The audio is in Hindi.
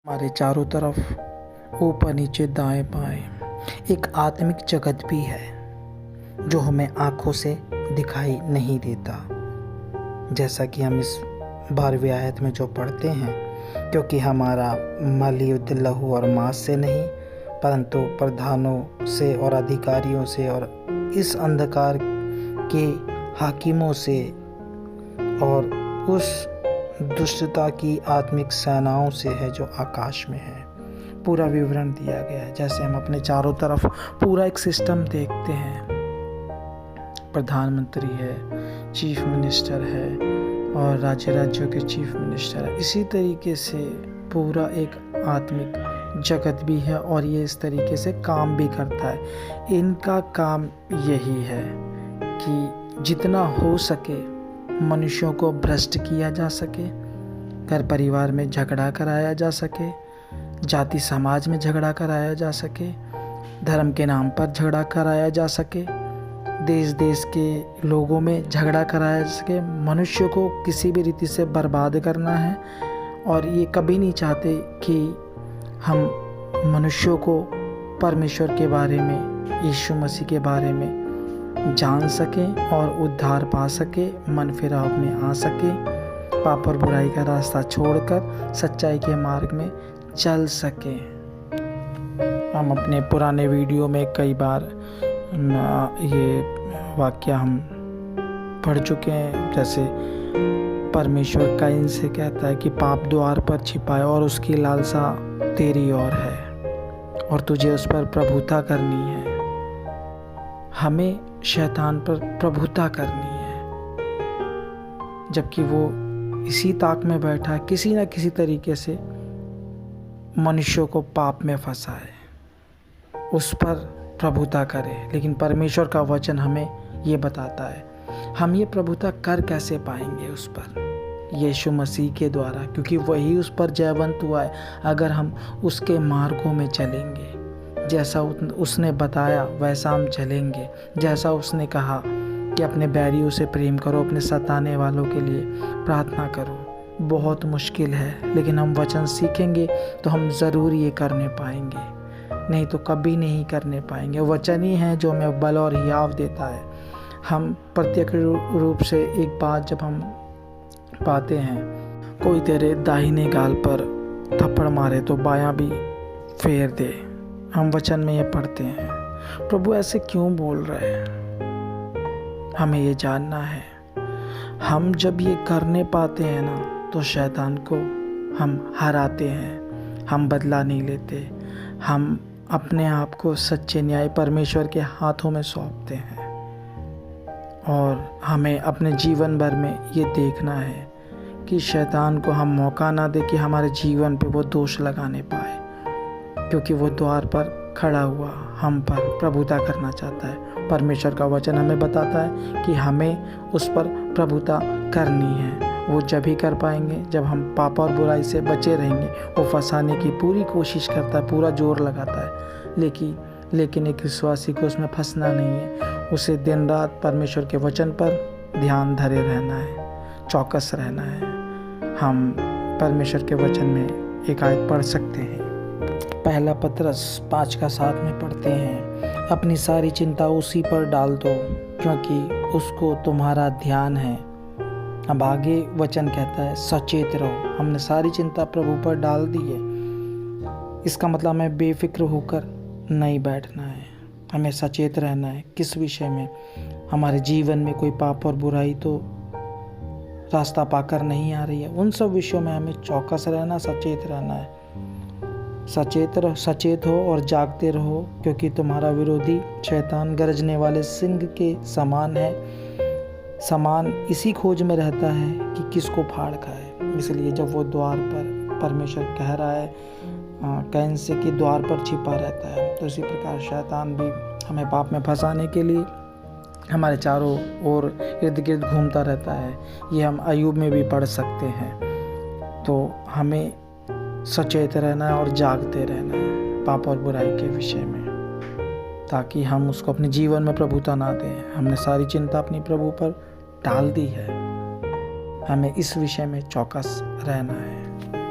हमारे चारों तरफ ऊपर नीचे दाएं बाएं एक आत्मिक जगत भी है जो हमें आंखों से दिखाई नहीं देता, जैसा कि हम इस 12वीं आयत में जो पढ़ते हैं, क्योंकि हमारा मल युद्ध लहू और मांस से नहीं परंतु प्रधानों से और अधिकारियों से और इस अंधकार के हाकिमों से और उस दुष्टता की आत्मिक सेनाओं से है जो आकाश में है। पूरा विवरण दिया गया है। जैसे हम अपने चारों तरफ पूरा एक सिस्टम देखते हैं, प्रधानमंत्री है, चीफ मिनिस्टर है और राज्यों के चीफ मिनिस्टर है। इसी तरीके से पूरा एक आत्मिक जगत भी है और ये इस तरीके से काम भी करता है। इनका काम यही है कि जितना हो सके मनुष्यों को भ्रष्ट किया जा सके, घर परिवार में झगड़ा कराया जा सके, जाति समाज में झगड़ा कराया जा सके, धर्म के नाम पर झगड़ा कराया जा सके, देश के लोगों में झगड़ा कराया जा सके। मनुष्य को किसी भी रीति से बर्बाद करना है और ये कभी नहीं चाहते कि हम मनुष्यों को परमेश्वर के बारे में, यीशु मसीह के बारे में जान सकें और उद्धार पा सके, मन फिराव में आ सके, पाप और बुराई का रास्ता छोड़कर सच्चाई के मार्ग में चल सके। हम अपने पुराने वीडियो में कई बार ये वाक्य हम पढ़ चुके हैं। जैसे परमेश्वर काइन से कहता है कि पाप द्वार पर छिपा है और उसकी लालसा तेरी ओर है और तुझे उस पर प्रभुता करनी है। हमें शैतान पर प्रभुता करनी है, जबकि वो इसी ताक में बैठा किसी न किसी तरीके से मनुष्यों को पाप में फंसाए, उस पर प्रभुता करे। लेकिन परमेश्वर का वचन हमें ये बताता है हम ये प्रभुता कर कैसे पाएंगे उस पर, यीशु मसीह के द्वारा, क्योंकि वही उस पर जयवंत हुआ है। अगर हम उसके मार्गों में चलेंगे, जैसा उसने बताया वैसा हम चलेंगे, जैसा उसने कहा कि अपने बैरियों से प्रेम करो, अपने सताने वालों के लिए प्रार्थना करो। बहुत मुश्किल है, लेकिन हम वचन सीखेंगे तो हम ज़रूर ये करने पाएंगे, नहीं तो कभी नहीं करने पाएंगे। वचन ही है जो हमें बल और हियाव देता है। हम प्रत्यक्ष रूप से एक बात जब हम पाते हैं, कोई तेरे दाहिने गाल पर थप्पड़ मारे तो बायां भी फेर दे। हम वचन में ये पढ़ते हैं। प्रभु ऐसे क्यों बोल रहे हैं, हमें ये जानना है। हम जब ये करने पाते हैं ना, तो शैतान को हम हराते हैं। हम बदला नहीं लेते, हम अपने आप को सच्चे न्याय परमेश्वर के हाथों में सौंपते हैं और हमें अपने जीवन भर में ये देखना है कि शैतान को हम मौका ना दे कि हमारे जीवन पे वो दोष लगाने पाए, क्योंकि वो द्वार पर खड़ा हुआ हम पर प्रभुता करना चाहता है। परमेश्वर का वचन हमें बताता है कि हमें उस पर प्रभुता करनी है। वो जब ही कर पाएंगे जब हम पाप और बुराई से बचे रहेंगे। वो फंसाने की पूरी कोशिश करता है, पूरा जोर लगाता है, लेकिन एक विश्वासी को उसमें फंसना नहीं है। उसे दिन रात परमेश्वर के वचन पर ध्यान धरे रहना है, चौकस रहना है। हम परमेश्वर के वचन में एक आयत पढ़ सकते हैं, पहला पत्रस 5:7 में पढ़ते हैं, अपनी सारी चिंता उसी पर डाल दो क्योंकि उसको तुम्हारा ध्यान है। अब आगे वचन कहता है सचेत रहो। हमने सारी चिंता प्रभु पर डाल दी है, इसका मतलब हमें बेफिक्र होकर नहीं बैठना है, हमें सचेत रहना है। किस विषय में? हमारे जीवन में कोई पाप और बुराई तो रास्ता पाकर नहीं आ रही है, उन सब विषयों में हमें चौकस रहना, सचेत रहना है। सचेत हो और जागते रहो, क्योंकि तुम्हारा विरोधी शैतान गरजने वाले सिंह के समान इसी खोज में रहता है कि किसको फाड़ खाए। इसलिए जब वो द्वार पर, परमेश्वर कह रहा है कैन से कि द्वार पर छिपा रहता है, तो इसी प्रकार शैतान भी हमें पाप में फंसाने के लिए हमारे चारों ओर इर्द गिर्द घूमता रहता है। ये हम अय्यूब में भी पढ़ सकते हैं। तो हमें सचेत रहना है और जागते रहना है पाप और बुराई के विषय में, ताकि हम उसको अपने जीवन में प्रभुता ना दें। हमने सारी चिंता अपनी प्रभु पर डाल दी है, हमें इस विषय में चौकस रहना है।